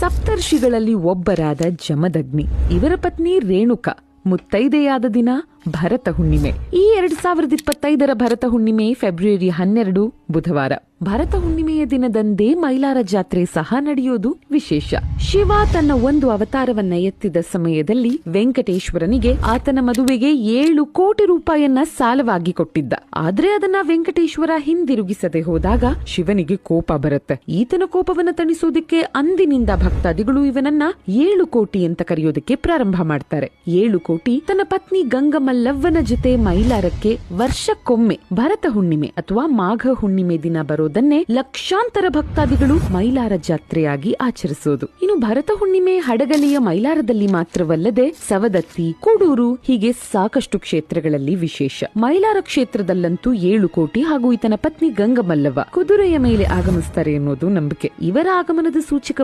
ಸಪ್ತರ್ಷಿಗಳಲ್ಲಿ ಒಬ್ಬರಾದ ಜಮದಗ್ನಿ, ಇವರ ಪತ್ನಿ ರೇಣುಕಾ ಮುತ್ತೈದೆಯಾದ ದಿನ ಭರತ ಹುಣ್ಣಿಮೆ. ಈ 2025 ಭರತ ಹುಣ್ಣಿಮೆ ಫೆಬ್ರವರಿ 12 ಬುಧವಾರ. ಭರತ ಹುಣ್ಣಿಮೆಯ ದಿನದಂದೇ ಮೈಲಾರ ಜಾತ್ರೆ ಸಹ ನಡೆಯೋದು ವಿಶೇಷ. ಶಿವ ತನ್ನ ಒಂದು ಅವತಾರವನ್ನ ಎತ್ತಿದ ಸಮಯದಲ್ಲಿ ವೆಂಕಟೇಶ್ವರನಿಗೆ ಆತನ ಮದುವೆಗೆ 7 ಕೋಟಿ ರೂಪಾಯಿಯನ್ನ ಸಾಲವಾಗಿ ಕೊಟ್ಟಿದ್ದ. ಆದ್ರೆ ಅದನ್ನ ವೆಂಕಟೇಶ್ವರ ಹಿಂದಿರುಗಿಸದೆ ಹೋದಾಗ ಶಿವನಿಗೆ ಕೋಪ ಬರುತ್ತೆ. ಈತನ ಕೋಪವನ್ನ ತಣಿಸೋದಕ್ಕೆ ಅಂದಿನಿಂದ ಭಕ್ತಾದಿಗಳು ಇವನನ್ನ 7 ಕೋಟಿ ಅಂತ ಕರೆಯೋದಕ್ಕೆ ಪ್ರಾರಂಭ ಮಾಡ್ತಾರೆ. 7 ಕೋಟಿ ತನ್ನ ಪತ್ನಿ ಗಂಗಮಲ್ಲವ್ವನ ಜೊತೆ ಮೈಲಾರಕ್ಕೆ ವರ್ಷಕ್ಕೊಮ್ಮೆ ಭರತ ಹುಣ್ಣಿಮೆ ಅಥವಾ ಮಾಘ ಹುಣ್ಣಿಮೆ ದಿನ ಬರೋದನ್ನೇ ಲಕ್ಷಾಂತರ ಭಕ್ತಾದಿಗಳು ಮೈಲಾರ ಜಾತ್ರೆಯಾಗಿ ಆಚರಿಸೋದು. ಇನ್ನು ಭರತ ಹುಣ್ಣಿಮೆ ಹಡಗಲಿಯ ಮೈಲಾರದಲ್ಲಿ ಮಾತ್ರವಲ್ಲದೆ ಸವದತ್ತಿ, ಕೂಡೂರು ಹೀಗೆ ಸಾಕಷ್ಟು ಕ್ಷೇತ್ರಗಳಲ್ಲಿ ವಿಶೇಷ. ಮೈಲಾರ ಕ್ಷೇತ್ರದಲ್ಲಂತೂ 7 ಕೋಟಿ ಹಾಗೂ ಈತನ ಪತ್ನಿ ಗಂಗಮಲ್ಲವ್ವ ಕುದುರೆಯ ಮೇಲೆ ಆಗಮಿಸ್ತಾರೆ ಅನ್ನೋದು ನಂಬಿಕೆ. ಇವರ ಆಗಮನದ ಸೂಚಕವಾಗಿ